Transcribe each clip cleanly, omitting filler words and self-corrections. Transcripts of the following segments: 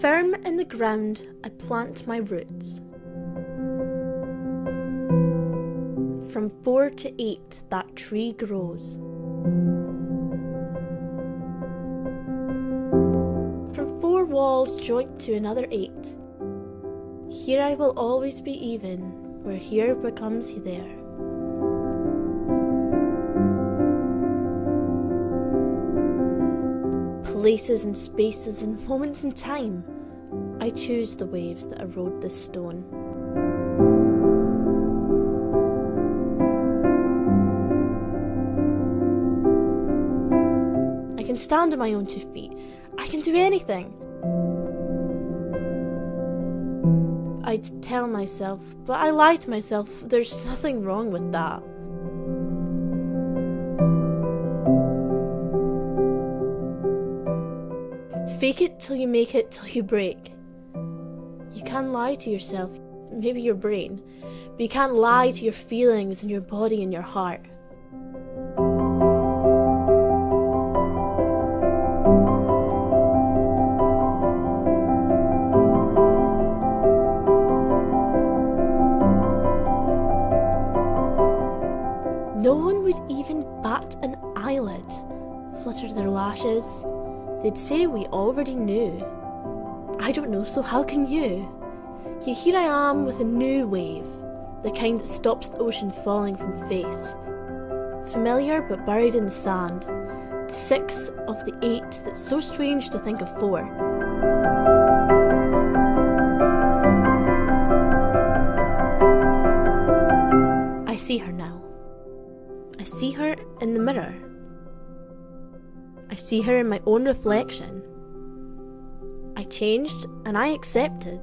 Firm in the ground, I plant my roots. From 4 to 8, that tree grows. From 4 walls joint to another 8. Here I will always be even, where here becomes there. Places and spaces and moments in time, I choose the waves that erode this stone. I can stand on my own 2 feet. I can do anything. I'd tell myself, but I lie to myself, there's nothing wrong with that. Fake it till you make it till you break. You can lie to yourself, maybe your brain, but you can't lie to your feelings and your body and your heart. No one would even bat an eyelid, flutter their lashes. They'd say we already knew. I don't know, so how can you? Yet here I am with a new wave, the kind that stops the ocean falling from face. Familiar but buried in the sand, the 6 of the 8 that's so strange to think of 4. I see her now. I see her in the mirror. I see her in my own reflection. I changed and I accepted.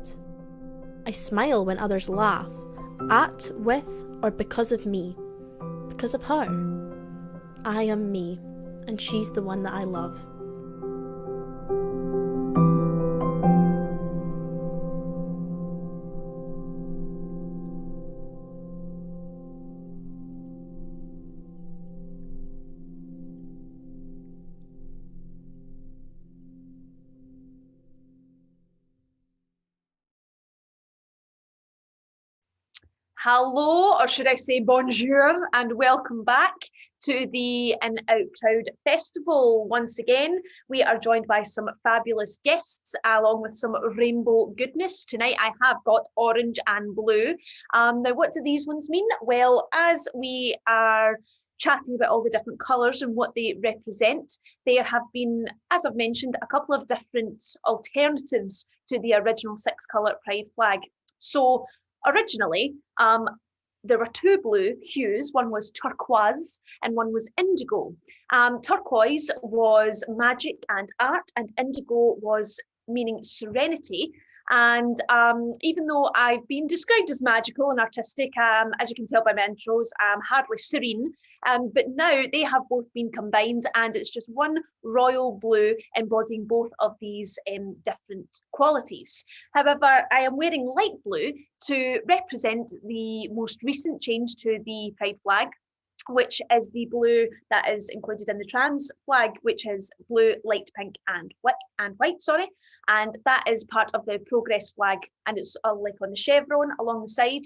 I smile when others laugh, at, with, or because of me. Because of her. I am me, and she's the one that I love. Hello, or should I say bonjour, and welcome back to the In Out Crowd Festival. Once again, we are joined by some fabulous guests along with some rainbow goodness. Tonight I have got orange and blue. Now, what do these ones mean? Well, as we are chatting about all the different colours and what they represent, there have been, as I've mentioned, a couple of different alternatives to the original 6-colour pride flag. So originally, there were 2 blue hues. One was turquoise and one was indigo. Turquoise was magic and art, and indigo was meaning serenity. And even though I've been described as magical and artistic, as you can tell by my intros, I'm hardly serene. But now they have both been combined, and it's just one royal blue embodying both of these different qualities. However, I am wearing light blue to represent the most recent change to the pride flag, which is the blue that is included in the trans flag, which is blue, light pink and white, and that is part of the progress flag, and it's like on the chevron along the side.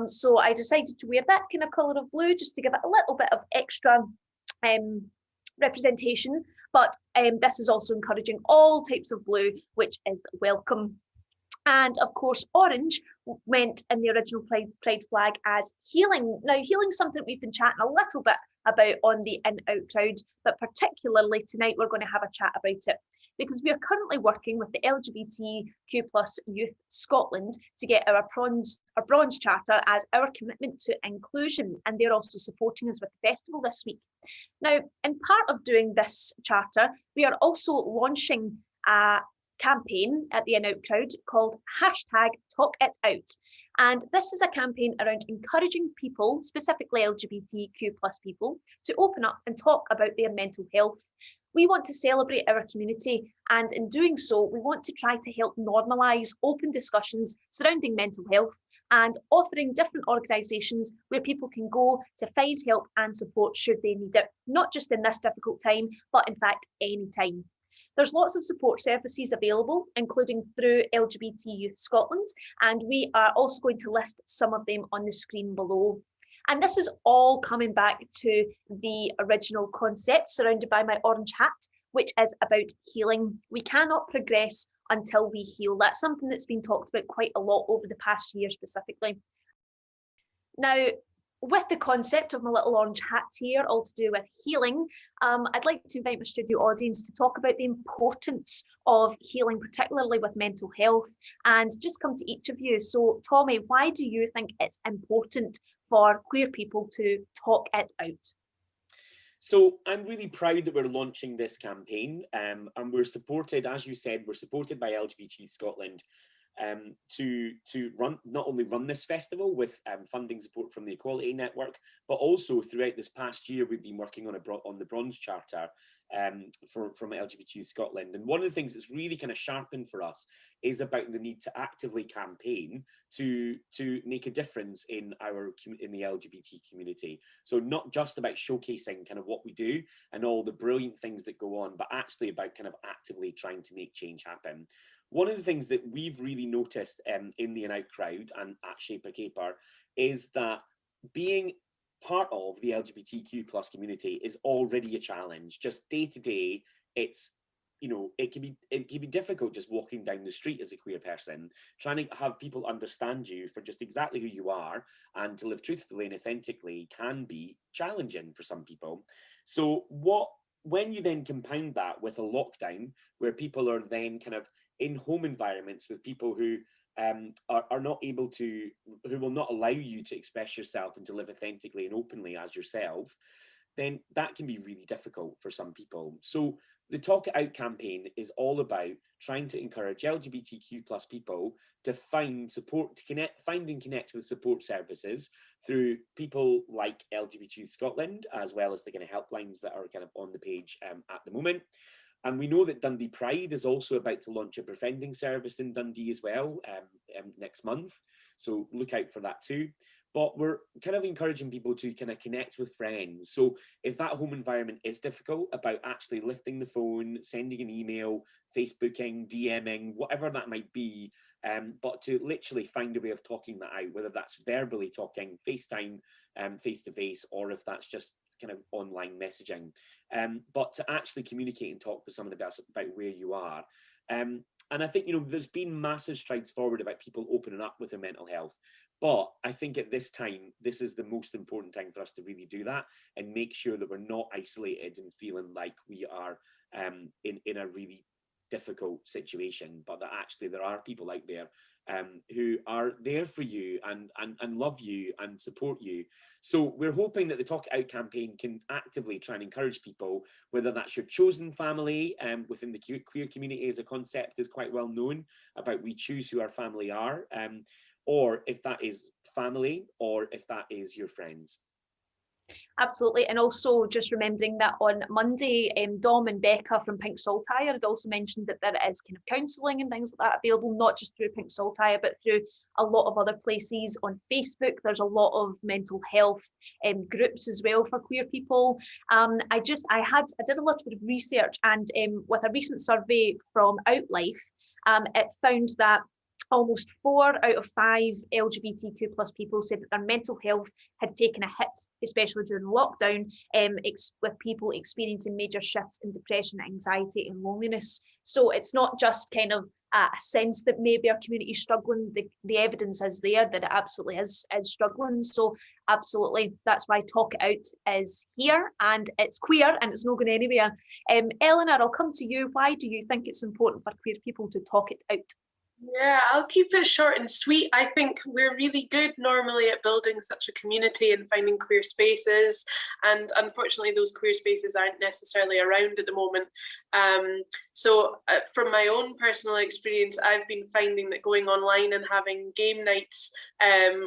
So I decided to wear that kind of colour of blue just to give it a little bit of extra representation, but this is also encouraging all types of blue, which is welcome. And of course, orange went in the original pride flag as healing. Now, healing's something we've been chatting a little bit about on the In Out Crowd, but particularly tonight we're going to have a chat about it because we are currently working with the LGBTQ plus Youth Scotland to get our bronze charter as our commitment to inclusion, and they're also supporting us with the festival this week. Now, in part of doing this charter, we are also launching a campaign at the In Out Crowd called #TalkItOut. And this is a campaign around encouraging people, specifically LGBTQ plus people, to open up and talk about their mental health. We want to celebrate our community, and in doing so, we want to try to help normalise open discussions surrounding mental health and offering different organisations where people can go to find help and support should they need it, not just in this difficult time, but in fact, any time. There's lots of support services available, including through LGBT Youth Scotland, and we are also going to list some of them on the screen below. And this is all coming back to the original concept surrounded by my orange hat, which is about healing. We cannot progress until we heal. That's something that's been talked about quite a lot over the past year specifically. Now, with the concept of my little orange hat here, all to do with healing, I'd like to invite my studio audience to talk about the importance of healing, particularly with mental health, and just come to each of you. So, Tommy, why do you think it's important for queer people to talk it out? So I'm really proud that we're launching this campaign, and we're supported, as you said, we're supported by LGBT Scotland to not only run this festival with funding support from the Equality Network, but also throughout this past year we've been working on the Bronze Charter from LGBT Scotland. And one of the things that's really kind of sharpened for us is about the need to actively campaign to make a difference in the LGBT community. So not just about showcasing kind of what we do and all the brilliant things that go on, but actually about kind of actively trying to make change happen. One of the things that we've really noticed in the In Out crowd and at Shaper Caper is that being part of the LGBTQ plus community is already a challenge. Just day to day, it's, you know, it can be difficult just walking down the street as a queer person. Trying to have people understand you for just exactly who you are and to live truthfully and authentically can be challenging for some people. So when you then compound that with a lockdown where people are then kind of in home environments with people who are not able to, who will not allow you to express yourself and to live authentically and openly as yourself, then that can be really difficult for some people. So the Talk It Out campaign is all about trying to encourage LGBTQ plus people to find support, to find and connect with support services through people like LGBT Scotland, as well as the kind of helplines that are kind of on the page at the moment. And we know that Dundee Pride is also about to launch a befriending service in Dundee as well next month. So look out for that too. But we're kind of encouraging people to kind of connect with friends. So if that home environment is difficult, about actually lifting the phone, sending an email, Facebooking, DMing, whatever that might be, but to literally find a way of talking that out, whether that's verbally talking, FaceTime, face-to-face, or if that's just kind of online messaging, but to actually communicate and talk with someone about where you are. And I think, you know, there's been massive strides forward about people opening up with their mental health. But I think at this time, this is the most important time for us to really do that and make sure that we're not isolated and feeling like we are in a really difficult situation, but that actually there are people out there who are there for you and love you and support you. So we're hoping that the Talk It Out campaign can actively try and encourage people, whether that's your chosen family within the queer community as a concept is quite well known about we choose who our family are, or if that is family, or if that is your friends. Absolutely, and also just remembering that on Monday, Dom and Becca from Pink Saltire had also mentioned that there is kind of counselling and things like that available, not just through Pink Saltire, but through a lot of other places on Facebook. There's a lot of mental health groups as well for queer people. I did a little bit of research, and with a recent survey from Outlife, it found that almost 4 out of 5 LGBTQ plus people said that their mental health had taken a hit, especially during lockdown, with people experiencing major shifts in depression, anxiety and loneliness. So it's not just kind of a sense that maybe our community is struggling. The evidence is there that it absolutely is struggling. So absolutely, that's why Talk It Out is here, and it's queer and it's not going anywhere. Eleanor, I'll come to you. Why do you think it's important for queer people to talk it out? Yeah, I'll keep it short and sweet. I think we're really good normally at building such a community and finding queer spaces, and unfortunately those queer spaces aren't necessarily around at the moment. So from my own personal experience, I've been finding that going online and having game nights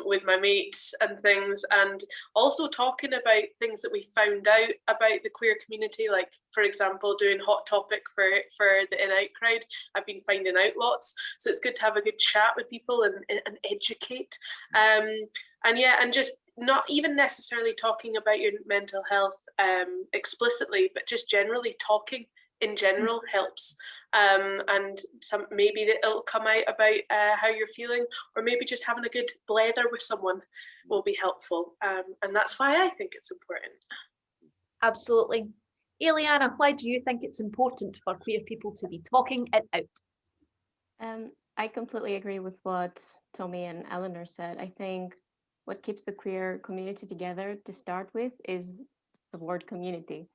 with my mates and things, and also talking about things that we found out about the queer community, like for example doing Hot Topic for the In Out crowd. I've been finding out lots, so it's good to have a good chat with people and educate. And just not even necessarily talking about your mental health explicitly, but just generally talking in general helps. And maybe it'll come out about how you're feeling, or maybe just having a good blether with someone will be helpful. And that's why I think it's important. Absolutely. Eliana, why do you think it's important for queer people to be talking it out? I completely agree with what Tommy and Eleanor said. I think what keeps the queer community together to start with is the word community.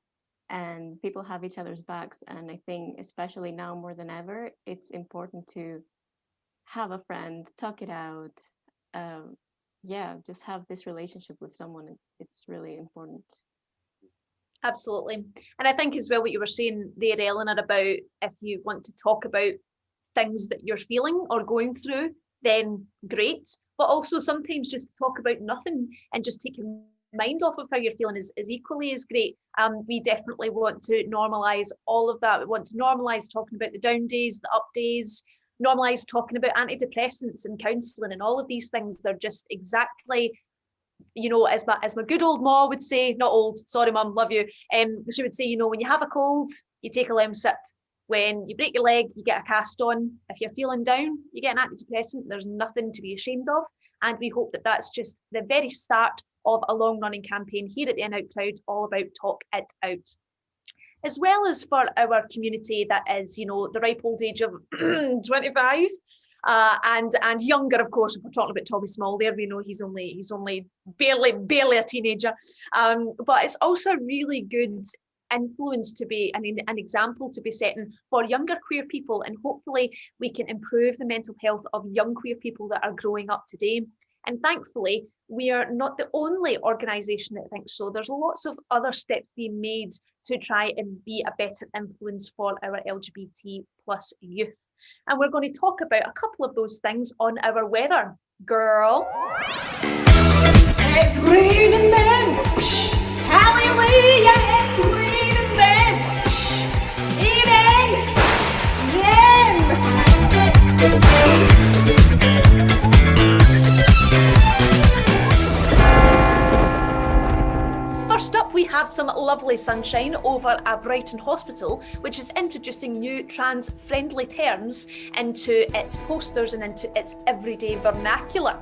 And people have each other's backs. And I think especially now more than ever, it's important to have a friend, talk it out. Just have this relationship with someone. It's really important. Absolutely. And I think as well what you were saying there, Eleanor, about if you want to talk about things that you're feeling or going through, then great. But also sometimes just talk about nothing and just take your mind off of how you're feeling is equally as great. We definitely want to normalise all of that. We want to normalise talking about the down days, the up days, normalise talking about antidepressants and counselling, and all of these things. They're just exactly, you know, as my good old ma would say, not old, sorry mum, love you. She would say, you know, when you have a cold, you take a Lemsip. When you break your leg, you get a cast on. If you're feeling down, you get an antidepressant. There's nothing to be ashamed of. And we hope that that's just the very start of a long-running campaign here at the In Out Crowd, all about Talk It Out. As well as for our community that is, you know, the ripe old age of 25 and younger, of course. If we're talking about Tommy Small there, we know he's only barely a teenager. But it's also a really good influence to be, an example to be setting for younger queer people, and hopefully we can improve the mental health of young queer people that are growing up today. And thankfully, we are not the only organisation that thinks so. There's lots of other steps being made to try and be a better influence for our LGBT plus youth. And we're going to talk about a couple of those things on our weather. Girl. It's raining men. Hallelujah, it's raining men. First up, we have some lovely sunshine over at Brighton Hospital, which is introducing new trans-friendly terms into its posters and into its everyday vernacular.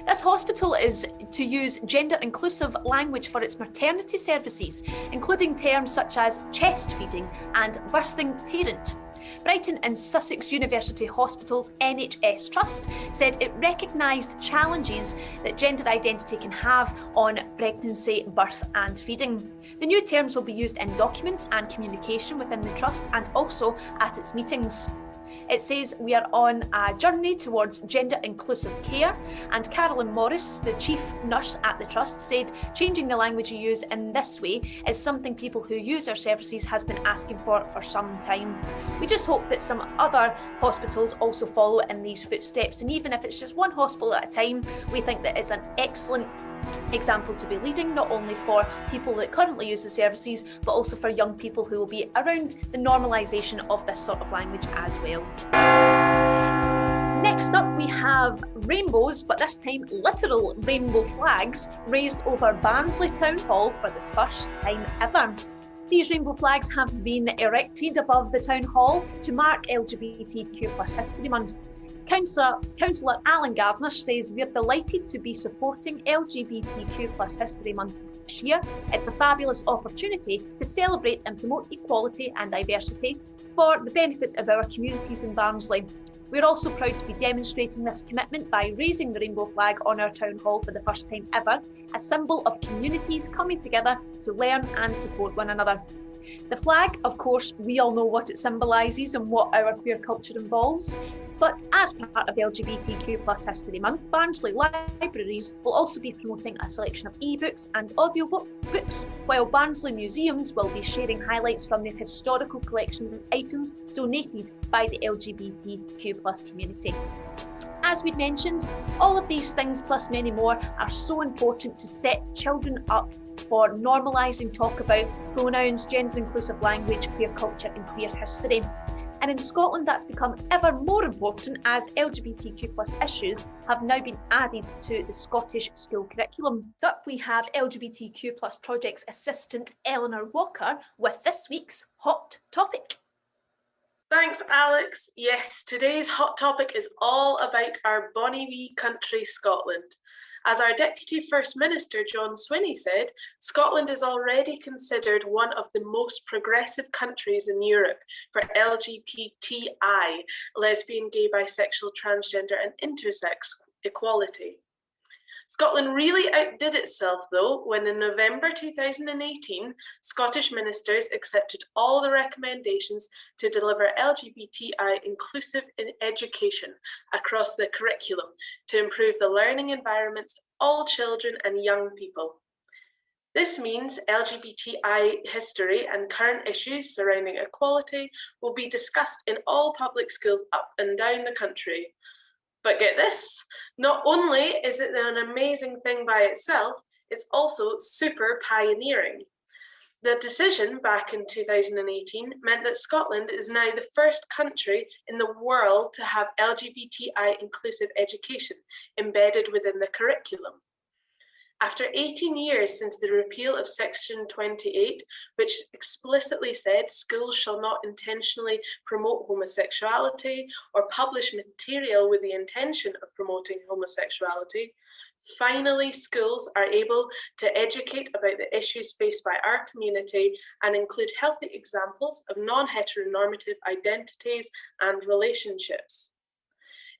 This hospital is to use gender-inclusive language for its maternity services, including terms such as chest feeding and birthing parent. Brighton and Sussex University Hospital's NHS Trust said it recognised challenges that gender identity can have on pregnancy, birth and feeding. The new terms will be used in documents and communication within the Trust and also at its meetings. It says we are on a journey towards gender inclusive care, and Carolyn Morris, the chief nurse at the Trust, said changing the language you use in this way is something people who use our services has been asking for some time. We just hope that some other hospitals also follow in these footsteps, and even if it's just one hospital at a time, we think that it's an excellent example to be leading, not only for people that currently use the services, but also for young people who will be around the normalisation of this sort of language as well. Next up, we have rainbows, but this time literal rainbow flags raised over Barnsley Town Hall for the first time ever. These rainbow flags have been erected above the Town Hall to mark LGBTQ+ History Month. Councillor Alan Gardner says we're delighted to be supporting LGBTQ+ History Month this year. It's a fabulous opportunity to celebrate and promote equality and diversity for the benefit of our communities in Barnsley. We're also proud to be demonstrating this commitment by raising the rainbow flag on our town hall for the first time ever, a symbol of communities coming together to learn and support one another. The flag, of course, we all know what it symbolises and what our queer culture involves. But as part of LGBTQ+ History Month, Barnsley libraries will also be promoting a selection of ebooks and audiobooks, while Barnsley museums will be sharing highlights from their historical collections of items donated by the LGBTQ+ community. As we've mentioned, all of these things plus many more are so important to set children up for normalising talk about pronouns, gender-inclusive language, queer culture and queer history. And in Scotland, that's become ever more important as LGBTQ+ issues have now been added to the Scottish school curriculum. Up we have LGBTQ+ Projects Assistant Eleanor Walker with this week's Hot Topic. Thanks, Alex. Yes, today's hot topic is all about our bonny wee country, Scotland. As our Deputy First Minister, John Swinney, said, Scotland is already considered one of the most progressive countries in Europe for LGBTI, lesbian, gay, bisexual, transgender and intersex equality. Scotland really outdid itself, though, when in November 2018, Scottish ministers accepted all the recommendations to deliver LGBTI inclusive education across the curriculum to improve the learning environments of all children and young people. This means LGBTI history and current issues surrounding equality will be discussed in all public schools up and down the country. But get this, not only is it an amazing thing by itself, it's also super pioneering. The decision back in 2018 meant that Scotland is now the first country in the world to have LGBTI inclusive education embedded within the curriculum. After 18 years since the repeal of Section 28, which explicitly said schools shall not intentionally promote homosexuality or publish material with the intention of promoting homosexuality, finally schools are able to educate about the issues faced by our community and include healthy examples of non-heteronormative identities and relationships.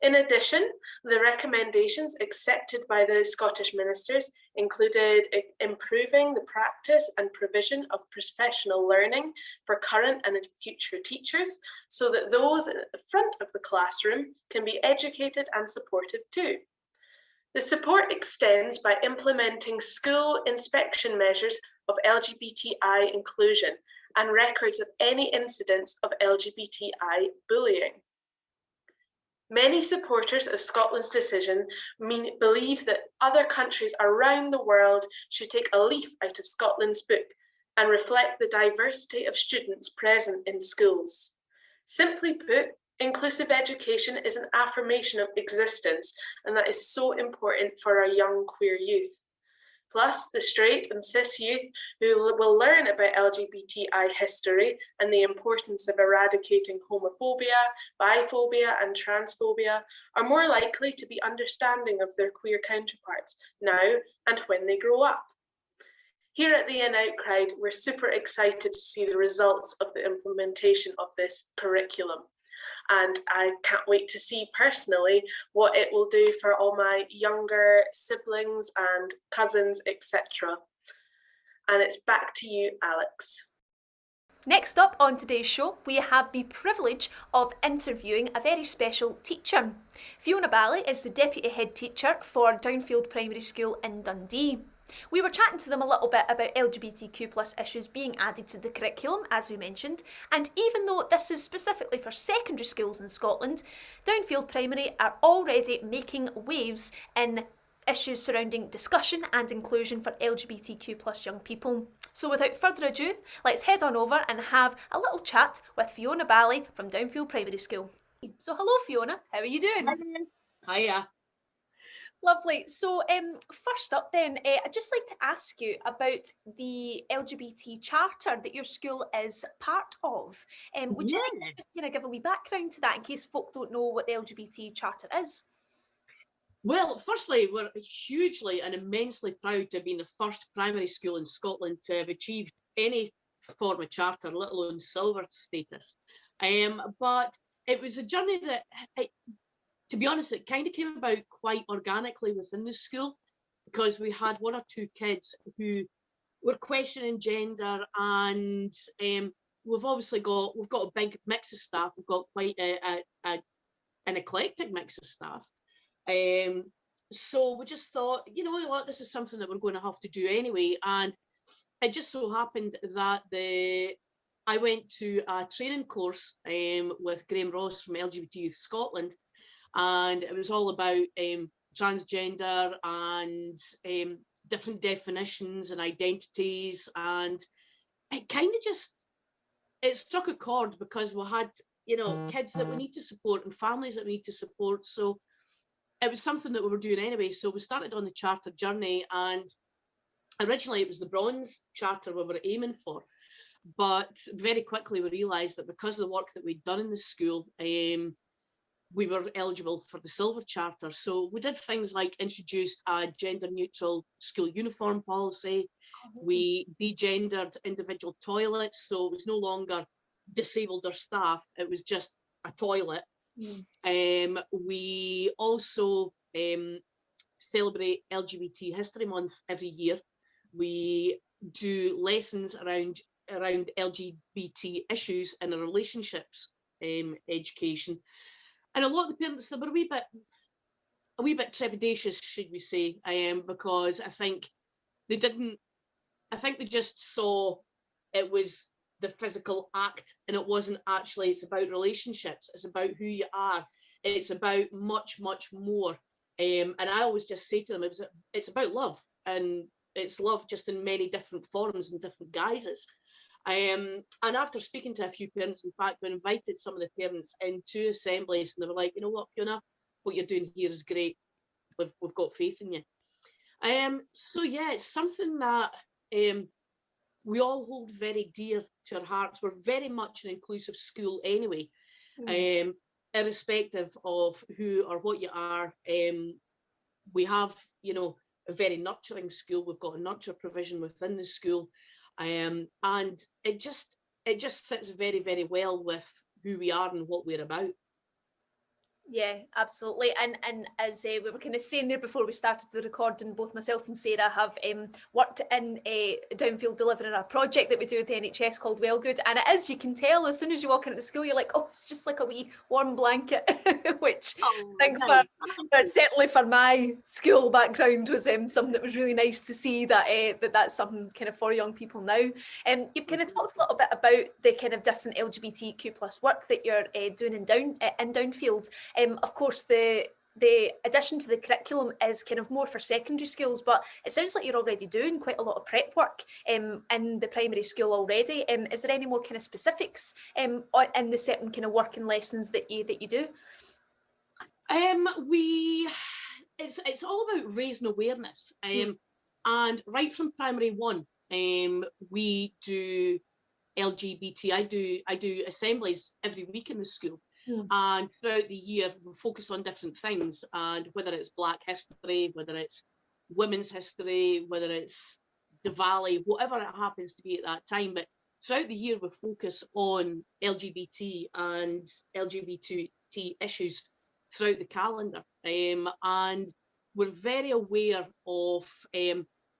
In addition, the recommendations accepted by the Scottish ministers included improving the practice and provision of professional learning for current and future teachers so that those at the front of the classroom can be educated and supported too. The support extends by implementing school inspection measures of LGBTI inclusion and records of any incidents of LGBTI bullying. Many supporters of Scotland's decision believe that other countries around the world should take a leaf out of Scotland's book and reflect the diversity of students present in schools. Simply put, inclusive education is an affirmation of existence, and that is so important for our young queer youth. Plus, the straight and cis youth who will learn about LGBTI history and the importance of eradicating homophobia, biphobia, and transphobia are more likely to be understanding of their queer counterparts now and when they grow up. Here at the In Outcried, we're super excited to see the results of the implementation of this curriculum. And I can't wait to see personally what it will do for all my younger siblings and cousins, etc. And it's back to you, Alex. Next up on today's show, we have the privilege of interviewing a very special teacher. Fiona Ballie is the Deputy Head Teacher for Downfield Primary School in Dundee. We were chatting to them a little bit about LGBTQ+ issues being added to the curriculum, as we mentioned, and even though this is specifically for secondary schools in Scotland, Downfield Primary are already making waves in issues surrounding discussion and inclusion for LGBTQ+ young people. So without further ado, let's head on over and have a little chat with Fiona Ballie from Downfield Primary School. So hello Fiona, how are you doing? Hiya. Lovely. So first up then, I'd just like to ask you about the LGBT charter that your school is part of. Would you like to just give a wee background to that in case folk don't know what the LGBT charter is? Well, firstly, we're hugely and immensely proud to have been the first primary school in Scotland to have achieved any form of charter, let alone silver status. But it was a journey that, to be honest, it kind of came about quite organically within the school because we had one or two kids who were questioning gender, and we've got a big mix of staff. We've got quite an eclectic mix of staff. So we just thought, you know what, this is something that we're going to have to do anyway. And it just so happened that I went to a training course with Graham Ross from LGBT Youth Scotland, and it was all about transgender and different definitions and identities, and it kind of it struck a chord because we had, kids that we need to support and families that we need to support. So it was something that we were doing anyway. So we started on the charter journey, and originally it was the bronze charter we were aiming for. But very quickly we realised that because of the work that we'd done in the school, we were eligible for the Silver Charter. So we did things like introduced a gender neutral school uniform policy. We degendered individual toilets, so it was no longer disabled or staff, it was just a toilet. We also celebrate LGBT History Month every year. We do lessons around LGBT issues in a relationships education. And a lot of the parents, they were a wee bit trepidatious, should we say, because I think they just saw it was the physical act, and it wasn't actually, it's about relationships, it's about who you are, it's about much, much more. And I always just say to them, it's about love, and it's love just in many different forms and different guises. And after speaking to a few parents, in fact, we invited some of the parents into assemblies, and they were like, you know what, Fiona, what you're doing here is great. We've got faith in you. So yeah, it's something that we all hold very dear to our hearts. We're very much an inclusive school anyway, irrespective of who or what you are. We have, you know, a very nurturing school. We've got a nurture provision within the school. And it just sits very, very well with who we are and what we're about. Yeah, absolutely. And as we were kind of saying there before we started the recording, both myself and Sarah have worked in Downfield delivering a project that we do with the NHS called Wellgood. And it is, you can tell as soon as you walk into the school, you're like, oh, it's just like a wee warm blanket, which I think certainly for my school background was something that was really nice to see that that's something kind of for young people now. You've kind of talked a little bit about the kind of different LGBTQ plus work that you're doing in Downfield. Of course, the addition to the curriculum is kind of more for secondary schools, but it sounds like you're already doing quite a lot of prep work in the primary school already. Is there any more kind of specifics in the certain kind of working lessons that you do? It's all about raising awareness, and right from primary one, we do LGBT. I do assemblies every week in the school. And throughout the year, we focus on different things, and whether it's Black history, whether it's women's history, whether it's Diwali, whatever it happens to be at that time. But throughout the year, we focus on LGBT and LGBT issues throughout the calendar. And we're very aware of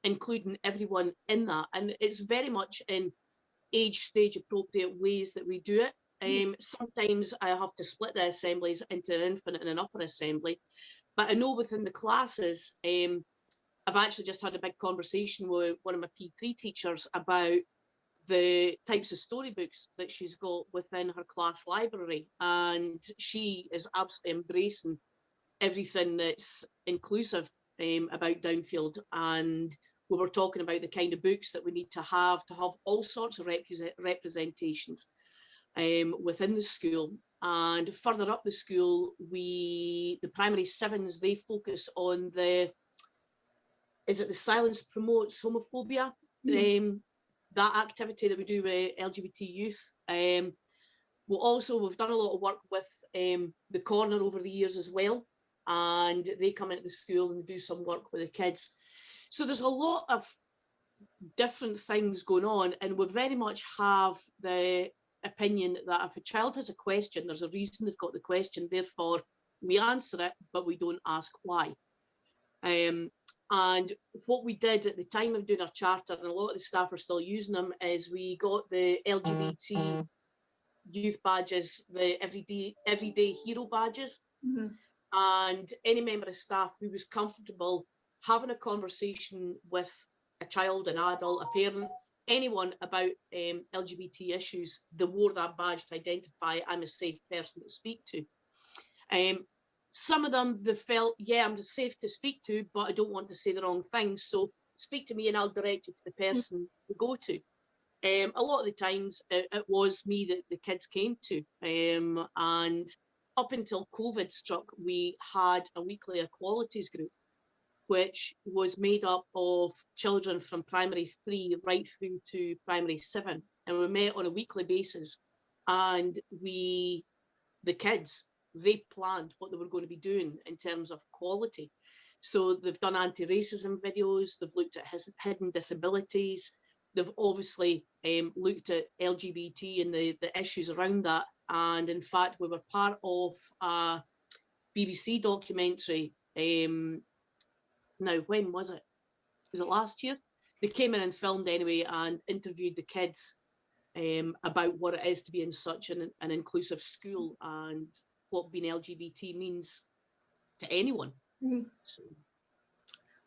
including everyone in that. And it's very much in age stage appropriate ways that we do it. Sometimes I have to split the assemblies into an infant and an upper assembly, but I know within the classes, I've actually just had a big conversation with one of my P3 teachers about the types of storybooks that she's got within her class library, and she is absolutely embracing everything that's inclusive about Downfield. And we were talking about the kind of books that we need to have all sorts of representations within the school. And further up the school, the primary sevens, they focus on the silence promotes homophobia, that activity that we do with LGBT youth. We've done a lot of work with the corner over the years as well, and they come into the school and do some work with the kids. So there's a lot of different things going on, and we very much have the opinion that if a child has a question, there's a reason they've got the question, therefore we answer it, but we don't ask why. And what we did at the time of doing our charter, and a lot of the staff are still using them, is we got the LGBT youth badges, the everyday hero badges. And any member of staff who was comfortable having a conversation with a child, an adult, a parent, anyone about LGBT issues, they wore that badge to identify I'm a safe person to speak to. Some of them, they felt, yeah, I'm safe to speak to, but I don't want to say the wrong thing, so speak to me and I'll direct you to the person to go to. A lot of the times it was me that the kids came to, and up until COVID struck, we had a weekly equalities group, which was made up of children from primary 3 right through to primary 7. and we met on a weekly basis, and the kids, they planned what they were going to be doing in terms of quality. So they've done anti-racism videos, they've looked at hidden disabilities, they've obviously looked at LGBT and the issues around that. And in fact, we were part of a BBC documentary. Now, when was it? Was it last year? They came in and filmed anyway and interviewed the kids about what it is to be in such an inclusive school and what being LGBT means to anyone. Mm. So.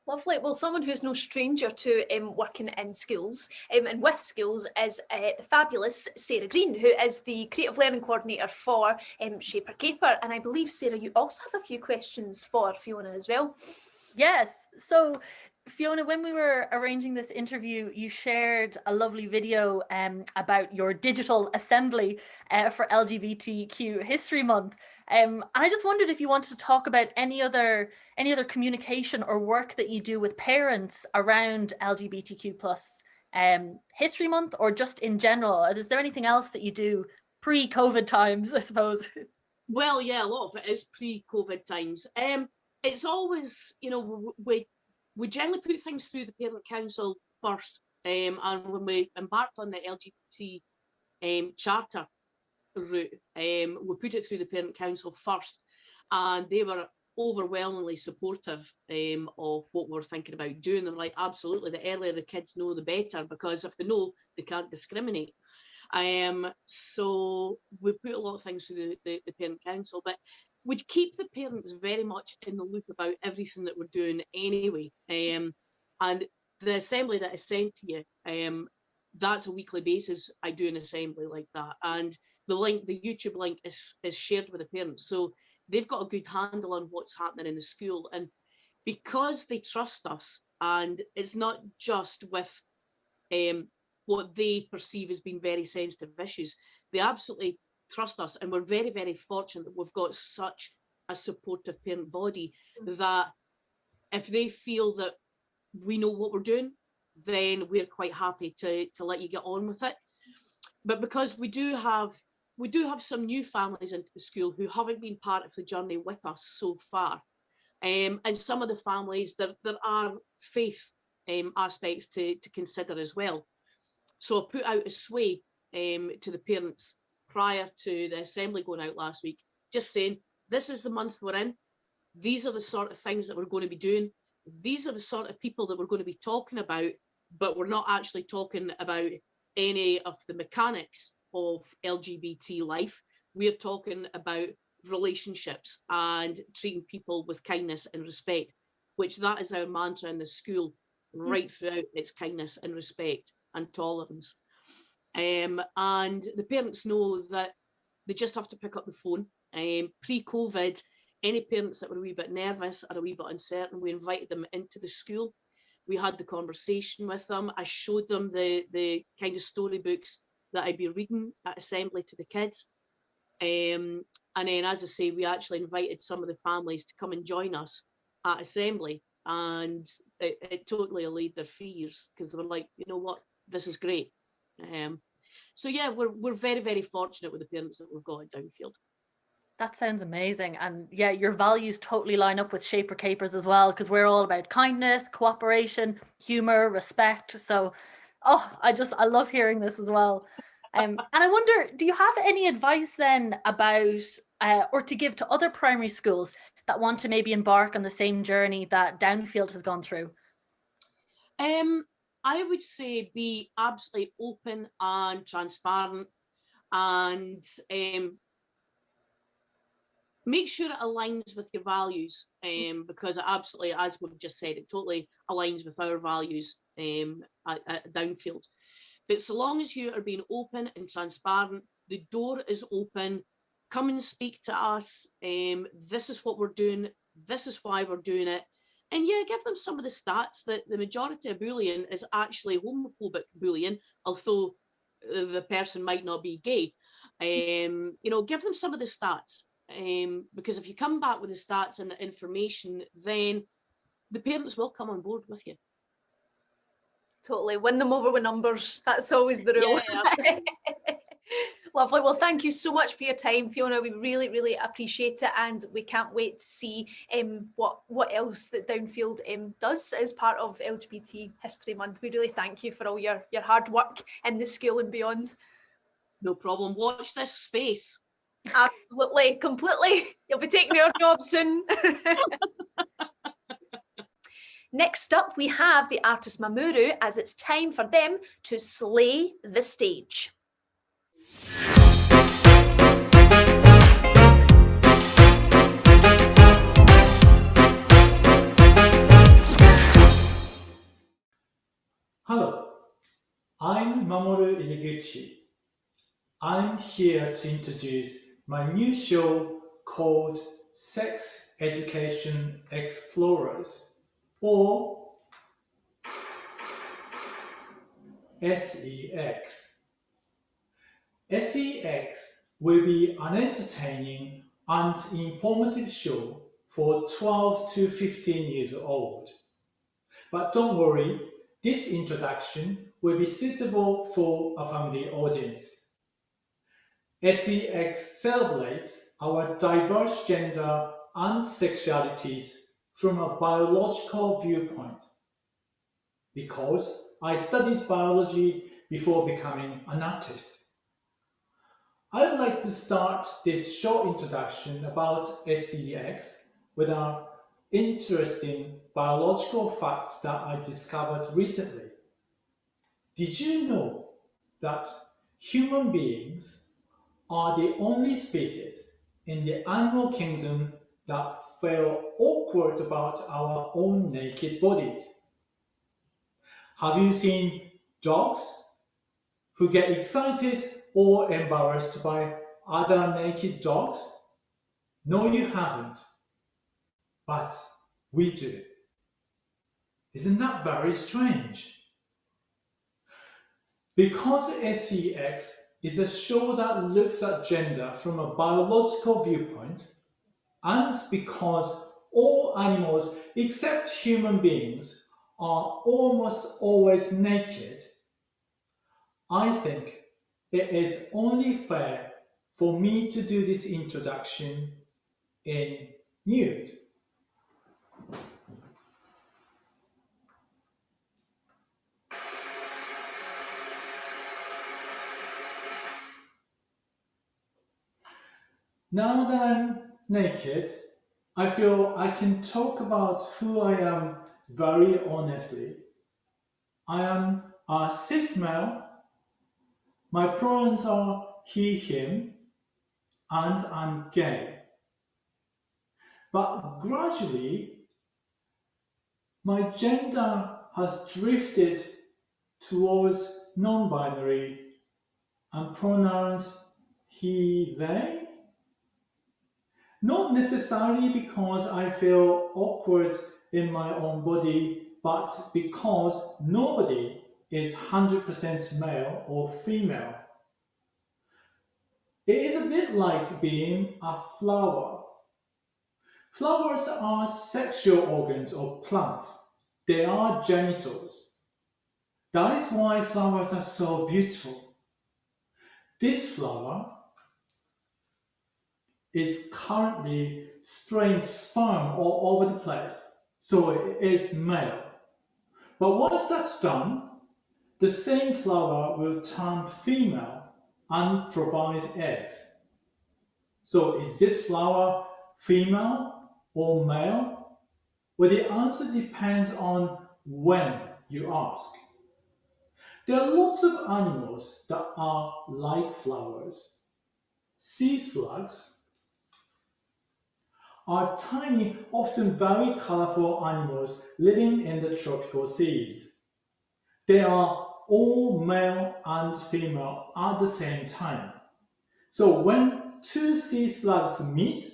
Lovely. Well, someone who's no stranger to working in schools and with schools is the fabulous Sarah Green, who is the Creative Learning Coordinator for Shaper Caper. And I believe, Sarah, you also have a few questions for Fiona as well. Yes. So, Fiona, when we were arranging this interview, you shared a lovely video about your digital assembly for LGBTQ History Month. And I just wondered if you wanted to talk about any other communication or work that you do with parents around LGBTQ plus History Month, or just in general. Is there anything else that you do pre-COVID times, I suppose? Well, yeah, a lot of it is pre-COVID times. It's always, you know, we generally put things through the Parent Council first. And when we embarked on the LGBT charter route, we put it through the Parent Council first, and they were overwhelmingly supportive of what we're thinking about doing. They're like, absolutely, the earlier the kids know, the better, because if they know, they can't discriminate. So we put a lot of things through the Parent Council, but we'd keep the parents very much in the loop about everything that we're doing anyway. And the assembly that I sent to you, that's a weekly basis. I do an assembly like that, and the link, the YouTube link, is shared with the parents, so they've got a good handle on what's happening in the school. And because they trust us, and it's not just with what they perceive as being very sensitive issues, they absolutely trust us, and we're very, very fortunate that we've got such a supportive parent body that if they feel that we know what we're doing, then we're quite happy to let you get on with it. But because we do have some new families into the school who haven't been part of the journey with us so far, and some of the families, there are faith aspects to consider as well. So I put out a sway to the parents prior to the assembly going out last week, just saying, this is the month we're in, these are the sort of things that we're going to be doing, these are the sort of people that we're going to be talking about, but we're not actually talking about any of the mechanics of LGBT life. We're talking about relationships and treating people with kindness and respect, which that is our mantra in the school right throughout. It's kindness and respect and tolerance. And the parents know that they just have to pick up the phone. Pre-COVID, any parents that were a wee bit nervous or a wee bit uncertain, we invited them into the school. We had the conversation with them. I showed them the kind of storybooks that I'd be reading at assembly to the kids. And then, as I say, we actually invited some of the families to come and join us at assembly, and it totally allayed their fears, because they were like, you know what, this is great. So yeah, we're very, very fortunate with the parents that we've got at Downfield. That sounds amazing. And yeah, your values totally line up with Shaper Capers as well, because we're all about kindness, cooperation, humor, respect. So, I love hearing this as well. And I wonder, do you have any advice then about, or to give to other primary schools that want to maybe embark on the same journey that Downfield has gone through? I would say be absolutely open and transparent, and make sure it aligns with your values, because it absolutely, as we've just said, it totally aligns with our values at Downfield. But so long as you are being open and transparent, the door is open. Come and speak to us. This is what we're doing. This is why we're doing it. And yeah, give them some of the stats that the majority of bullying is actually homophobic bullying, although the person might not be gay. You know, give them some of the stats, because if you come back with the stats and the information, then the parents will come on board with you. Totally. Win them over with numbers. That's always the rule. Yeah. Lovely. Well, thank you so much for your time, Fiona. We really, really appreciate it, and we can't wait to see what else that Downfield does as part of LGBT History Month. We really thank you for all your hard work in the school and beyond. No problem. Watch this space. Absolutely, completely. You'll be taking your job soon. Next up, we have the artist Mamoru, as it's time for them to slay the stage. Hello, I'm Mamoru Iriguchi. I'm here to introduce my new show called Sex Education Explorers, or SEX. SEX will be an entertaining and informative show for 12 to 15 years old. But don't worry, this introduction will be suitable for a family audience. SEX celebrates our diverse gender and sexualities from a biological viewpoint. Because I studied biology before becoming an artist. I'd like to start this short introduction about SEX with an interesting biological fact that I discovered recently. Did you know that human beings are the only species in the animal kingdom that feel awkward about our own naked bodies? Have you seen dogs who get excited or embarrassed by other naked dogs? No, you haven't. But we do. Isn't that very strange? Because SEX is a show that looks at gender from a biological viewpoint, and because all animals except human beings are almost always naked, I think it is only fair for me to do this introduction in nude. Now that I'm naked, I feel I can talk about who I am very honestly. I am a cis male, my pronouns are he, him, and I'm gay. But gradually, my gender has drifted towards non-binary and pronouns he, they. Not necessarily because I feel awkward in my own body, but because nobody is 100% male or female. It is a bit like being a flower. Flowers are sexual organs of plants. They are genitals. That is why flowers are so beautiful. This flower is currently spraying sperm all over the place, so it is male. But once that's done, the same flower will turn female and provide eggs. So is this flower female or male? Well, the answer depends on when you ask. There are lots of animals that are like flowers. Sea slugs are tiny, often very colorful animals living in the tropical seas. They are all male and female at the same time. So when two sea slugs meet,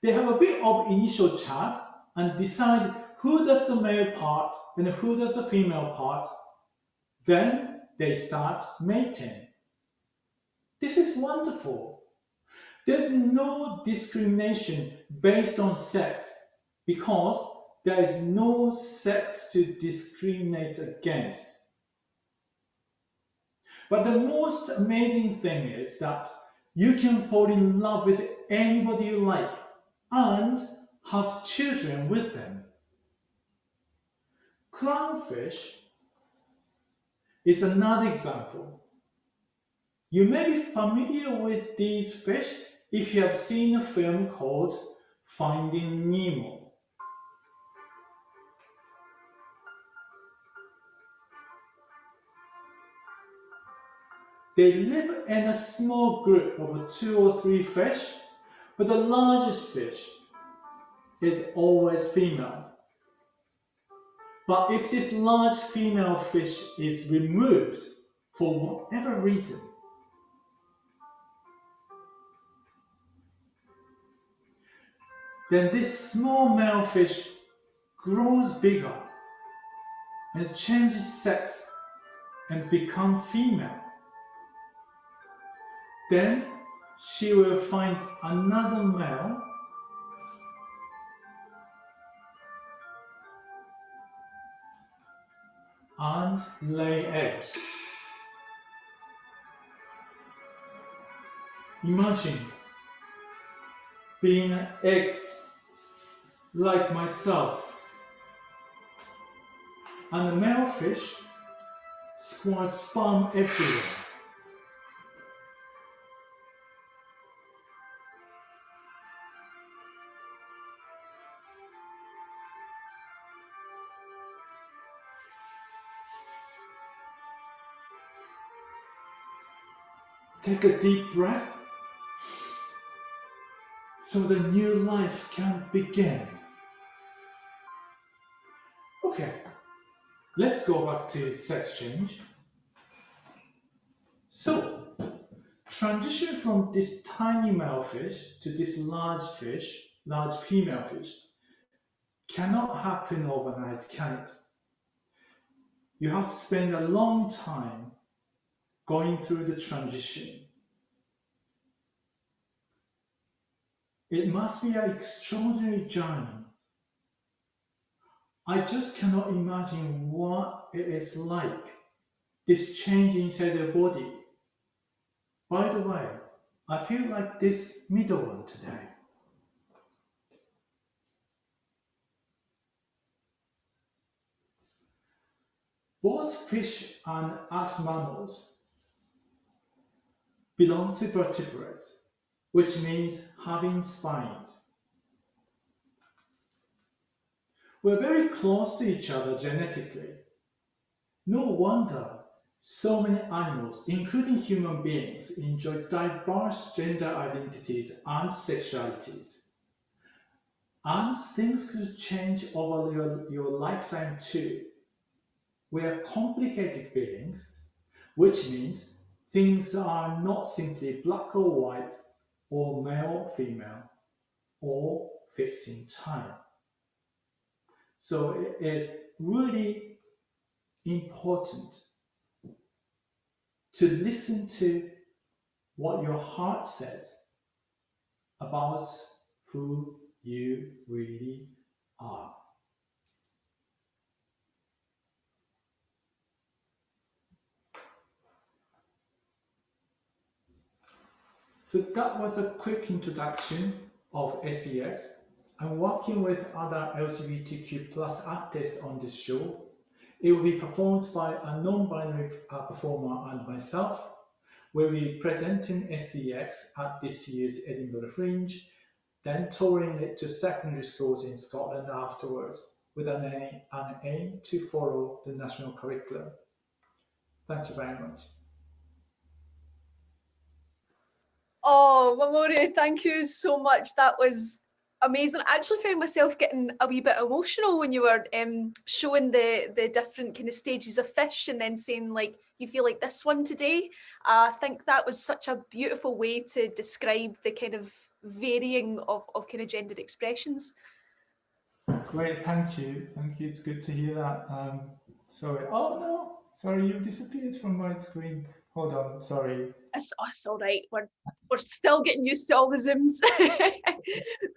they have a bit of initial chat and decide who does the male part and who does the female part. Then they start mating. This is wonderful. There's no discrimination based on sex because there is no sex to discriminate against. But the most amazing thing is that you can fall in love with anybody you like and have children with them. Clownfish is another example. You may be familiar with these fish if you have seen a film called Finding Nemo. They live in a small group of 2 or 3 fish, but the largest fish is always female. But if this large female fish is removed for whatever reason, then this small male fish grows bigger and changes sex and becomes female. Then she will find another male and lay eggs. Imagine being an egg like myself, and the male fish squirts sperm everywhere. Take a deep breath so the new life can begin. Okay, let's go back to sex change. So, transition from this tiny male fish to this large female fish, cannot happen overnight, can it? You have to spend a long time going through the transition. It must be an extraordinary journey. I just cannot imagine what it is like, this change inside the body. By the way, I feel like this middle one today. Both fish and us mammals belong to vertebrates, which means having spines. We're very close to each other genetically. No wonder so many animals, including human beings, enjoy diverse gender identities and sexualities. And things could change over your lifetime too. We are complicated beings, which means things are not simply black or white, or male or female, or fixed in time. So it is really important to listen to what your heart says about who you really are. So that was a quick introduction of SEX. I'm working with other LGBTQ plus artists on this show. It will be performed by a non-binary performer and myself. We'll be presenting SEX at this year's Edinburgh Fringe, then touring it to secondary schools in Scotland afterwards, with an aim to follow the national curriculum. Thank you very much. Oh, Mamoru, thank you so much. That was amazing. I actually found myself getting a wee bit emotional when you were showing the different kind of stages of fish and then saying like you feel like this one today. I think that was such a beautiful way to describe the kind of varying of kind of gendered expressions. Great, thank you. Thank you. It's good to hear that. Sorry. Oh no, sorry, you've disappeared from my screen. Hold on, sorry. It's all right. We're still getting used to all the Zooms.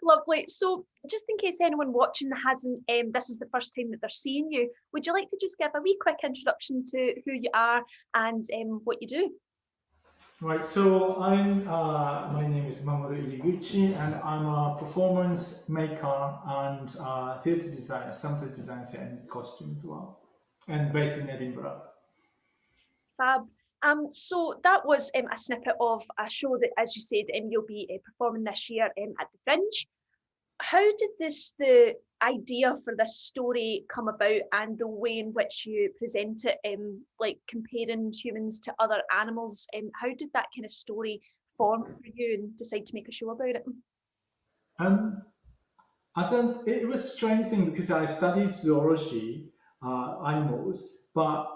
Lovely. So, just in case anyone watching hasn't, this is the first time that they're seeing you, would you like to just give a wee quick introduction to who you are and what you do? Right, so my name is Mamoru Iriguchi, and I'm a performance maker and theatre designer, some theatre designs and costume as well, and based in Edinburgh. Fab. So that was a snippet of a show that, as you said, you'll be performing this year at the Fringe. How did the idea for this story come about, and the way in which you present it, like comparing humans to other animals? How did that kind of story form for you and decide to make a show about it? Um, it was a strange thing because I studied zoology, animals, but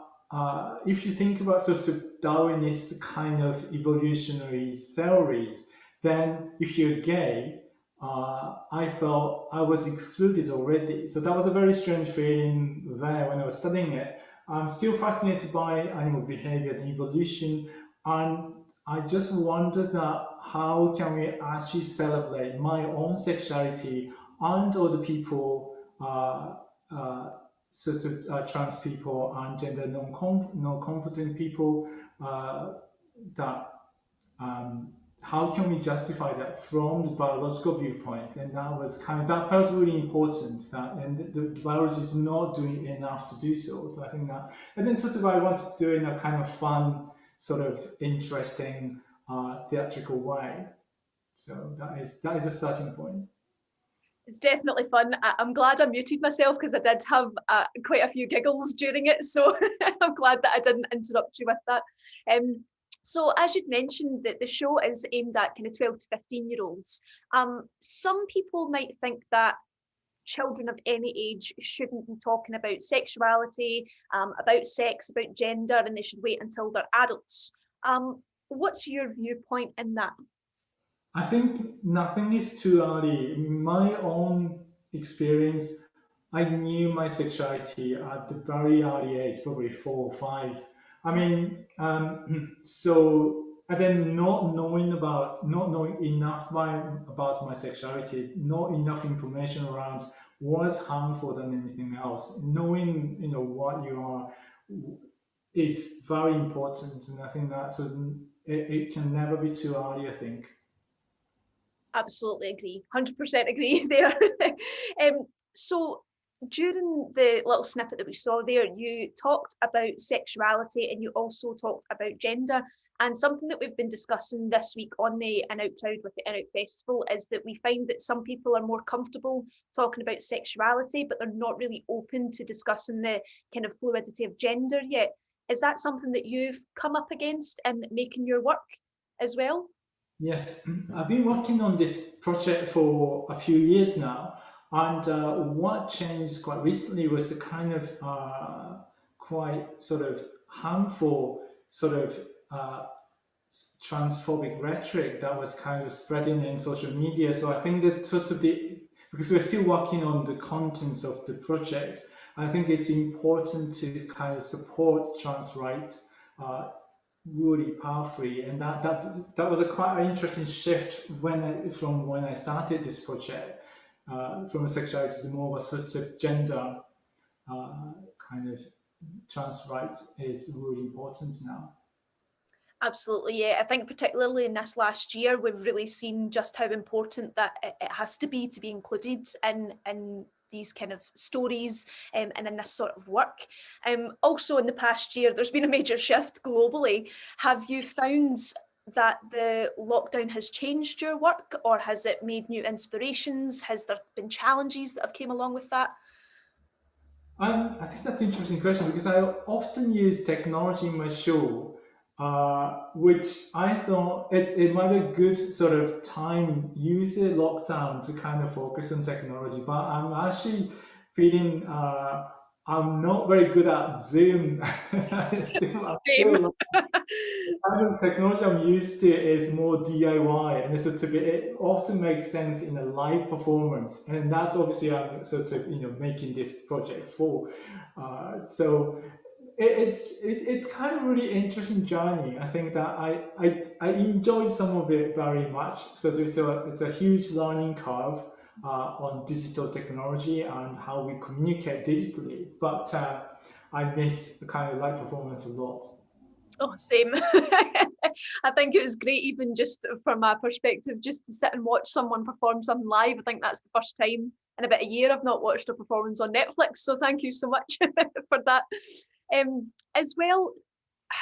if you think about sort of Darwinist kind of evolutionary theories, then if you're gay, I felt I was excluded already. So that was a very strange feeling there when I was studying it. I'm still fascinated by animal behavior and evolution, and I just wondered that how can we actually celebrate my own sexuality and other people, sort of trans people and gender non-confident people, that how can we justify that from the biological viewpoint? And that was that felt really important. And the biology is not doing enough to do so. So I think that, and then sort of I wanted to do it in a kind of fun, sort of interesting, theatrical way. So that is a starting point. It's definitely fun. I'm glad I muted myself because I did have quite a few giggles during it. So I'm glad that I didn't interrupt you with that. So as you'd mentioned, that the show is aimed at kind of 12 to 15-year-olds. Some people might think that children of any age shouldn't be talking about sexuality, about sex, about gender, and they should wait until they're adults. What's your viewpoint in that? I think nothing is too early. In my own experience, I knew my sexuality at the very early age, probably 4 or 5. I mean, so and then not knowing enough about my sexuality, not enough information around was harmful than anything else. Knowing what you are is very important, and I think that it can never be too early, I think. Absolutely agree. 100% agree there. So during the little snippet that we saw there, you talked about sexuality and you also talked about gender. And something that we've been discussing this week on the In Out Loud with the In Out Festival is that we find that some people are more comfortable talking about sexuality, but they're not really open to discussing the kind of fluidity of gender yet. Is that something that you've come up against in making your work as well? Yes, I've been working on this project for a few years now, and what changed quite recently was a kind of quite sort of harmful sort of transphobic rhetoric that was kind of spreading in social media. So I think that because we're still working on the contents of the project, I think it's important to kind of support trans rights really powerfully, and that was a quite interesting shift from when I started this project, from a sexuality to more of a sort of gender kind of trans rights is really important now. Absolutely, yeah. I think particularly in this last year, we've really seen just how important that it has to be included in these kind of stories and in this sort of work. Also in the past year, there's been a major shift globally. Have you found that the lockdown has changed your work, or has it made new inspirations? Has there been challenges that have came along with that? I think that's an interesting question because I often use technology in my show, which I thought it might be a good sort of time, use the lockdown to kind of focus on technology. But I'm actually feeling I'm not very good at Zoom. The kind of technology I'm used to is more DIY, and it often makes sense in a live performance, and that's obviously I'm sort of making this project for. So it's kind of really interesting journey. I think that I enjoyed some of it very much. So it's a huge learning curve on digital technology and how we communicate digitally. But I miss the kind of live performance a lot. Oh, same. I think it was great, even just from my perspective, just to sit and watch someone perform something live. I think that's the first time in about a year I've not watched a performance on Netflix. So thank you so much for that. As well,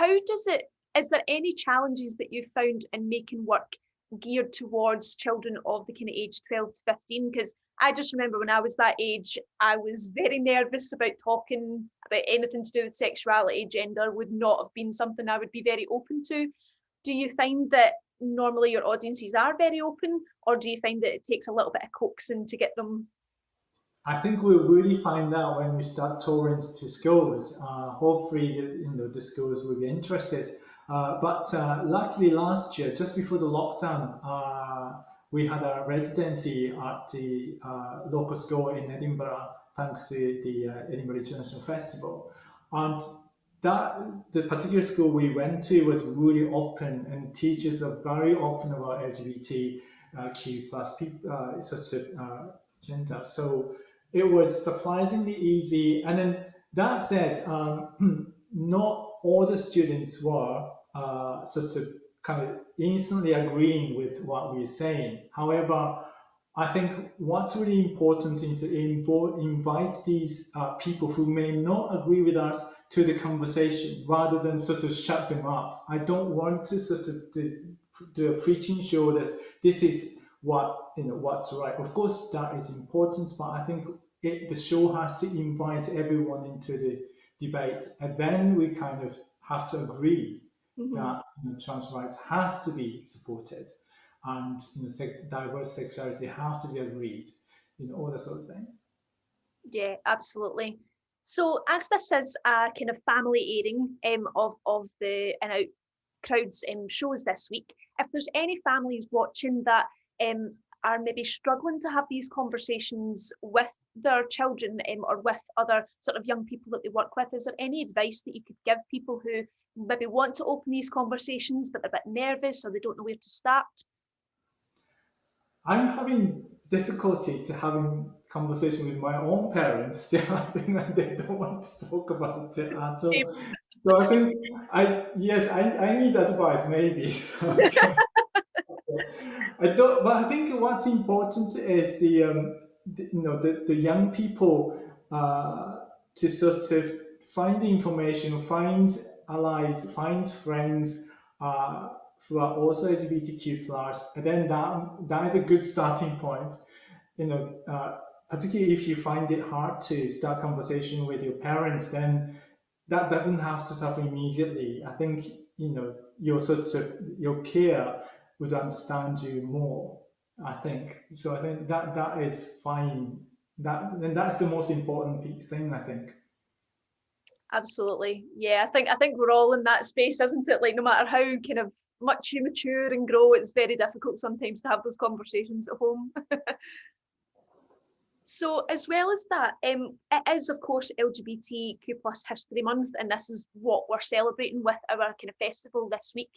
is there any challenges that you found in making work geared towards children of the kind of age 12 to 15? Because I just remember when I was that age, I was very nervous about talking about anything to do with sexuality. Gender would not have been something I would be very open to. Do you find that normally your audiences are very open, or do you find that it takes a little bit of coaxing to get them? I think we'll really find out when we start touring to schools. Hopefully, the schools will be interested. But luckily, last year, just before the lockdown, we had a residency at the local school in Edinburgh, thanks to the Edinburgh International Festival, and the particular school we went to was really open, and teachers are very open about LGBTQ plus people, such a gender. So it was surprisingly easy. And then that said, not all the students were sort of kind of instantly agreeing with what we're saying. However, I think what's really important is to invite these people who may not agree with us to the conversation rather than sort of shut them up. I don't want to sort of do a preaching show that this is what's right. Of course, that is important, but I think the show has to invite everyone into the debate, and then we kind of have to agree that trans rights has to be supported, and diverse sexuality has to be agreed, all that sort of thing. Yeah, absolutely. So as this is a kind of family airing of the In Out Crowds shows this week, if there's any families watching that are maybe struggling to have these conversations with their children or with other sort of young people that they work with, is there any advice that you could give people who maybe want to open these conversations but they're a bit nervous or they don't know where to start? I'm having difficulty to having conversation with my own parents. They don't want to talk about it at all. So I think I need advice maybe. But I think what's important is the young people to sort of find the information, find allies, find friends who are also LGBTQ plus, and then that is a good starting point. Particularly if you find it hard to start conversation with your parents, then that doesn't have to happen immediately. I think your peer would understand you more. I think so. I think that is fine. That's the most important thing, I think. Absolutely. Yeah, I think we're all in that space, isn't it? Like no matter how kind of much you mature and grow, it's very difficult sometimes to have those conversations at home. So as well as that, it is of course LGBTQ plus History Month, and this is what we're celebrating with our kind of festival this week.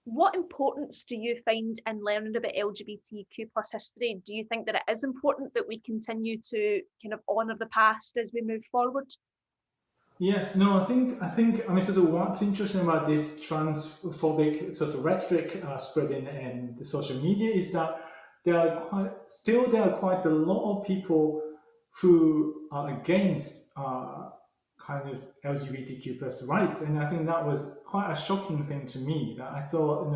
What importance do you find in learning about LGBTQ plus history? Do you think that it is important that we continue to kind of honour the past as we move forward? Yes, no, I think sort of what's interesting about this transphobic sort of rhetoric spreading in the social media is that there are quite a lot of people who are against kind of LGBTQ plus rights, and I think that was quite a shocking thing to me. That I thought,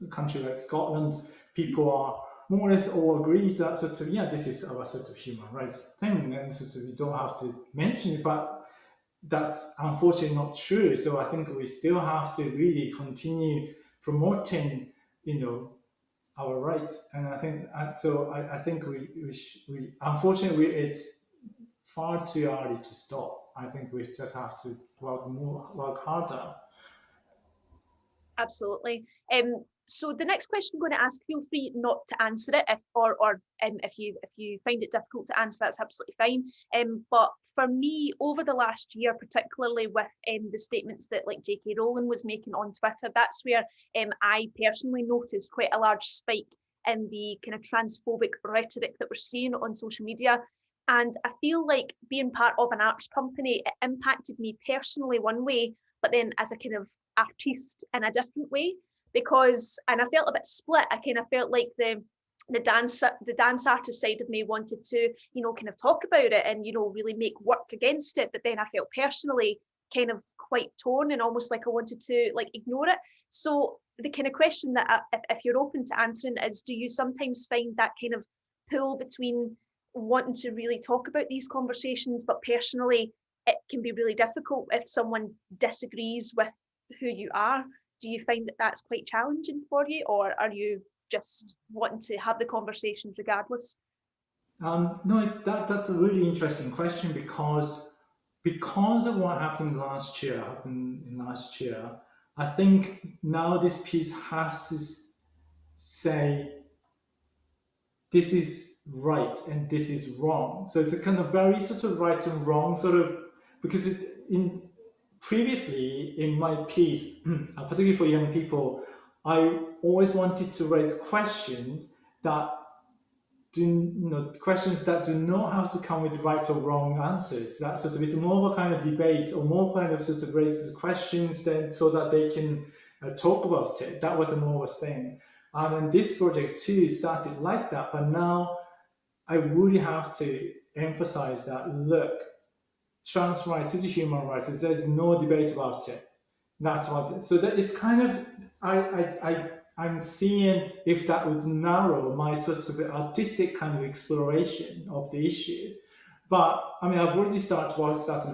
a country like Scotland, people are more or less all agree that sort of this is our sort of human rights thing, and sort of we don't have to mention it, but that's unfortunately not true. So I think we still have to really continue promoting, our rights. And I think I think we unfortunately it's far too early to stop. I think we just have to work harder. Absolutely. So the next question I'm going to ask, feel free not to answer it, if you find it difficult to answer, that's absolutely fine. But for me, over the last year, particularly with the statements that like J.K. Rowling was making on Twitter, that's where I personally noticed quite a large spike in the kind of transphobic rhetoric that we're seeing on social media. And I feel like being part of an arts company, it impacted me personally one way, but then as a kind of artiste in a different way. Because, and I felt a bit split. I kind of felt like the dance artist side of me wanted to, you know, kind of talk about it and, you know, really make work against it. But then I felt personally kind of quite torn and almost like I wanted to like ignore it. So the kind of question that if you're open to answering is, do you sometimes find that kind of pull between wanting to really talk about these conversations, but personally it can be really difficult if someone disagrees with who you are? Do you find that that's quite challenging for you, or are you just wanting to have the conversations regardless? No, that's a really interesting question because of what happened last year, I think now this piece has to say this is right and this is wrong. So it's a kind of very sort of right and wrong sort of, because previously in my piece, particularly for young people, I always wanted to raise questions that questions that do not have to come with right or wrong answers. That sort of, it's more of a kind of debate or more kind of sort of raises questions then so that they can talk about it. That was a more of a thing. And then this project too started like that, but now I really have to emphasize that, look, trans rights is a human rights. There's no debate about it. That's what. So that it's kind of I'm seeing if that would narrow my sort of artistic kind of exploration of the issue. But I mean, I've already started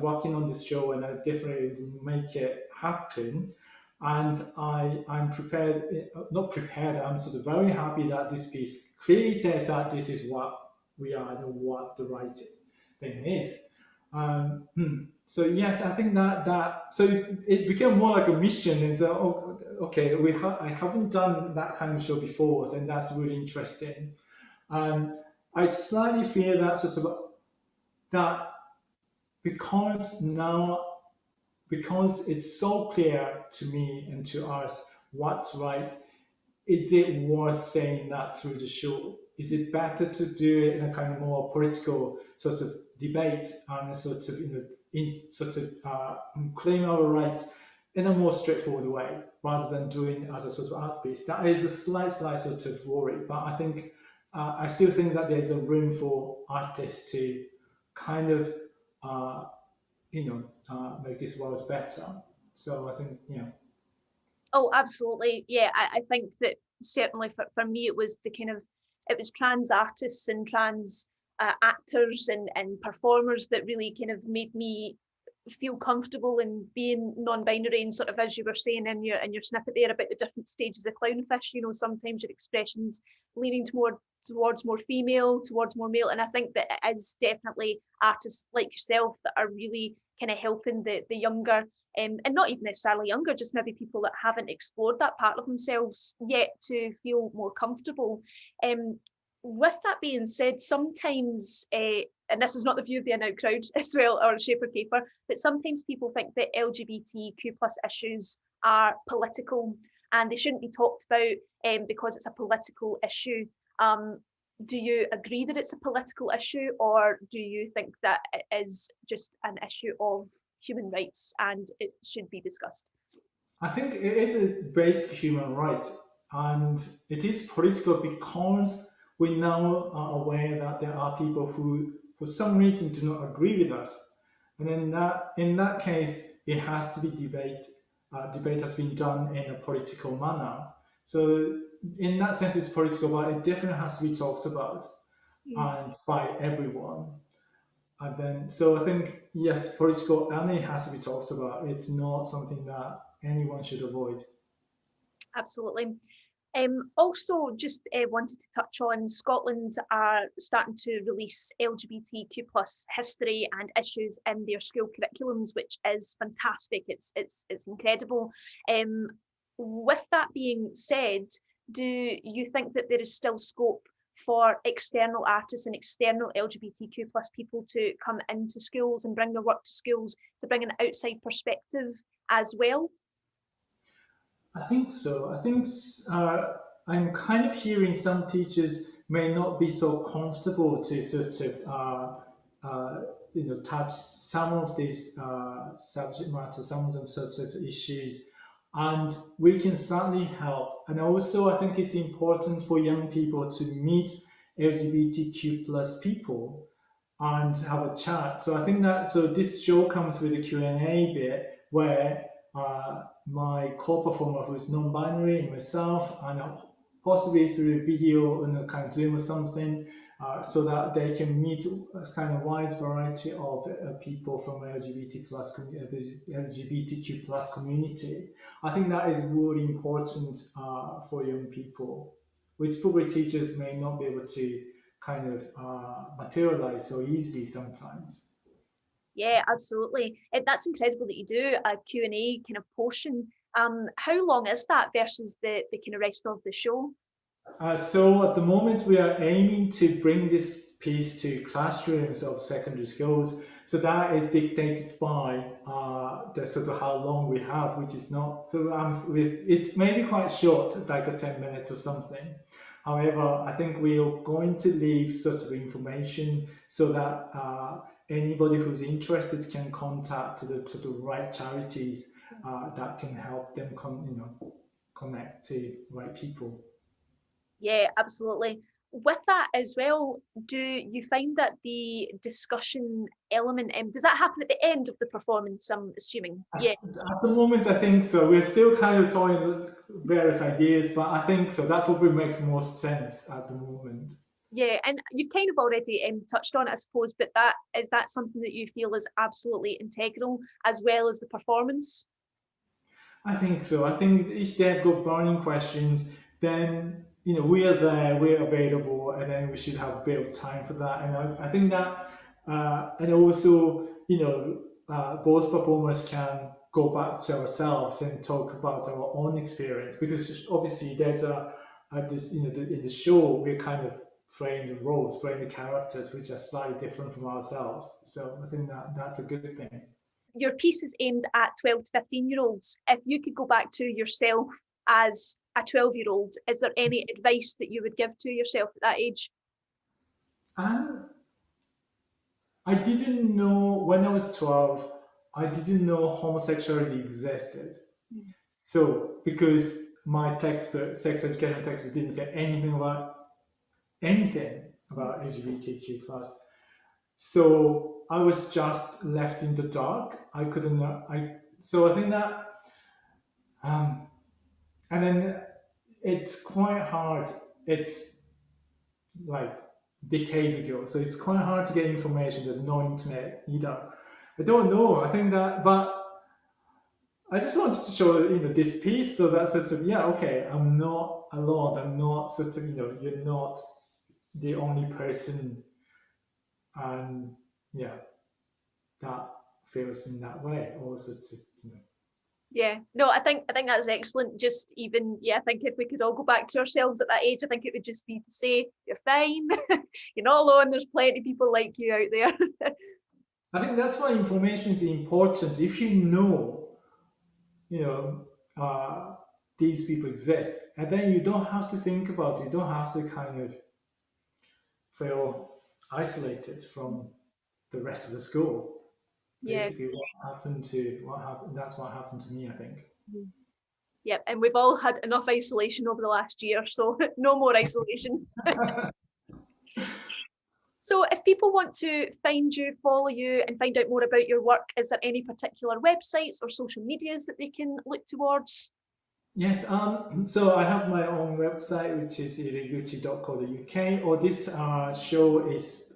working on this show, and I definitely will make it happen. And I'm prepared, not prepared. I'm sort of very happy that this piece clearly says that this is what we are and what the right thing is. So yes, I think that so it became more like a mission, and okay, I haven't done that kind of show before, and that's really interesting. I slightly fear that sort of that because now, because it's so clear to me and to us what's right, is it worth saying that through the show? Is it better to do it in a kind of more political sort of debate and a sort of claim our rights in a more straightforward way rather than doing it as a sort of art piece? That is a slight sort of worry, but I think I still think that there's a room for artists to kind of make this world better. So I think Oh, absolutely. Yeah, I think that certainly for me, it was trans artists and trans actors and performers that really kind of made me feel comfortable in being non-binary, and sort of, as you were saying in your snippet there about the different stages of clownfish, you know, sometimes your expressions leaning towards more female, towards more male. And I think that it is definitely artists like yourself that are really kind of helping the younger, and not even necessarily younger, just maybe people that haven't explored that part of themselves yet to feel more comfortable. With that being said, sometimes, and this is not the view of the In Out crowd as well, or Shaper Paper, but sometimes people think that LGBTQ plus issues are political and they shouldn't be talked about because it's a political issue. Do you agree that it's a political issue, or do you think that it is just an issue of human rights and it should be discussed? I think it is a basic human rights, and it is political because we now are aware that there are people who, for some reason, do not agree with us, and in that case, it has to be debate. Debate has been done in a political manner. So in that sense, it's political, but it definitely has to be talked about and by everyone. And then, so I think, yes, political, and it has to be talked about. It's not something that anyone should avoid. Absolutely. Also, just wanted to touch on, Scotland are starting to release LGBTQ plus history and issues in their school curriculums, which is fantastic. It's incredible. With that being said, do you think that there is still scope for external artists and external LGBTQ plus people to come into schools and bring their work to schools, to bring an outside perspective as well? I think so. I think I'm kind of hearing some teachers may not be so comfortable to sort of touch some of these subject matter, some of them sort of issues, and we can certainly help. And also, I think it's important for young people to meet LGBTQ plus people and have a chat. So I think that this show comes with a Q&A bit where my co-performer who's non-binary and myself, and possibly through video on a kind of Zoom or something, so that they can meet a kind of wide variety of people from LGBTQ plus community. I think that is really important for young people, which probably teachers may not be able to kind of materialize so easily sometimes. Yeah, absolutely. That's incredible that you do a Q&A kind of portion. How long is that versus the kind of rest of the show? So at the moment, we are aiming to bring this piece to classrooms of secondary schools. So that is dictated by the sort of how long we have, which is not, it's maybe quite short, like a 10 minutes or something. However, I think we are going to leave sort of information so that anybody who's interested can contact the right charities that can help them connect to right people. Yeah, absolutely. With that as well, do you find that the discussion element, does that happen at the end of the performance, I'm assuming? Yeah. At the moment, I think so. We're still kind of toying various ideas, but I think so. That probably makes most sense at the moment. Yeah, and you've kind of already touched on it, I suppose, but is that something that you feel is absolutely integral as well as the performance? I think so. I think if they've got burning questions, then we are there, we're available, and then we should have a bit of time for that. And I think that, and also both performers can go back to ourselves and talk about our own experience, because obviously there's in the show we're kind of playing the roles, playing the characters, which are slightly different from ourselves. So I think that's a good thing. Your piece is aimed at 12 to 15-year-olds. If you could go back to yourself as a 12-year-old, is there any advice that you would give to yourself at that age? I didn't know, when I was 12, I didn't know homosexuality existed. So, because my textbook, sex education textbook, didn't say anything about LGBTQ+. So I was just left in the dark. I couldn't know. So I think that, and then it's quite hard. It's like decades ago, so it's quite hard to get information. There's no internet either. I don't know. I think that, but I just wanted to show this piece, so that sort of okay, I'm not alone. I'm not sort of you're not the only person, and that feels in that way. Also, Yeah, no, I think that's excellent. Just even, I think if we could all go back to ourselves at that age, I think it would just be to say, you're fine, you're not alone, there's plenty of people like you out there. I think that's why information is important. If these people exist, and then you don't have to think about it, you don't have to kind of feel isolated from the rest of the school. Basically, that's what happened to me, I think. Yep, and we've all had enough isolation over the last year, so no more isolation. So if people want to find you, follow you, and find out more about your work, is there any particular websites or social medias that they can look towards? Yes, so I have my own website, which is iriguchi.co.uk, or this show is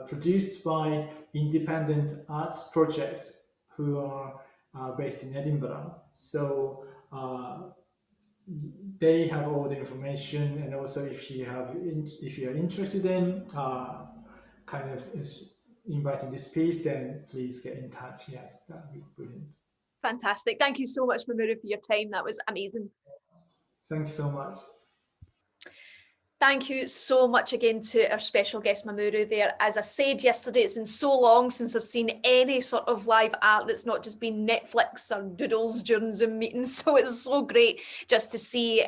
produced by independent arts projects who are based in Edinburgh. So they have all the information, and also if you are interested in kind of inviting this piece, then please get in touch. Yes, that would be brilliant. Fantastic. Thank you so much, Mamoru, for your time. That was amazing. Thank you so much. Thank you so much again to our special guest Mamoru there. As I said yesterday, it's been so long since I've seen any sort of live art that's not just been Netflix or doodles during Zoom meetings. So it's so great just to see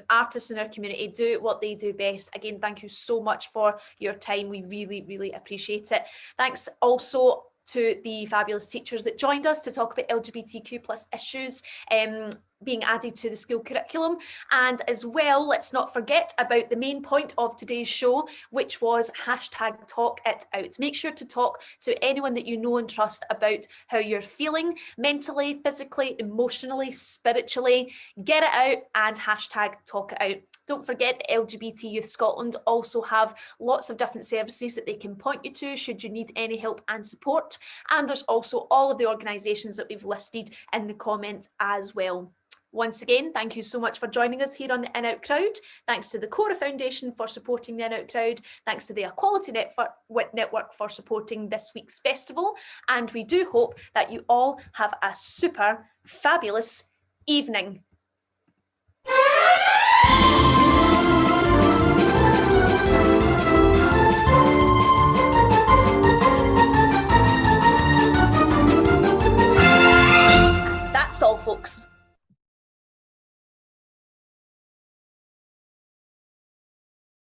artists in our community do what they do best. Again, thank you so much for your time. We really, really appreciate it. Thanks also to the fabulous teachers that joined us to talk about LGBTQ plus issues being added to the school curriculum. And as well, let's not forget about the main point of today's show, which was #TalkItOut. Make sure to talk to anyone that you know and trust about how you're feeling mentally, physically, emotionally, spiritually. Get it out and #TalkItOut. Don't forget that LGBT Youth Scotland also have lots of different services that they can point you to should you need any help and support. And there's also all of the organisations that we've listed in the comments as well. Once again, thank you so much for joining us here on the In Out Crowd. Thanks to the Cora Foundation for supporting the In Out Crowd. Thanks to the Equality Network for supporting this week's festival. And we do hope that you all have a super fabulous evening. That's all, folks.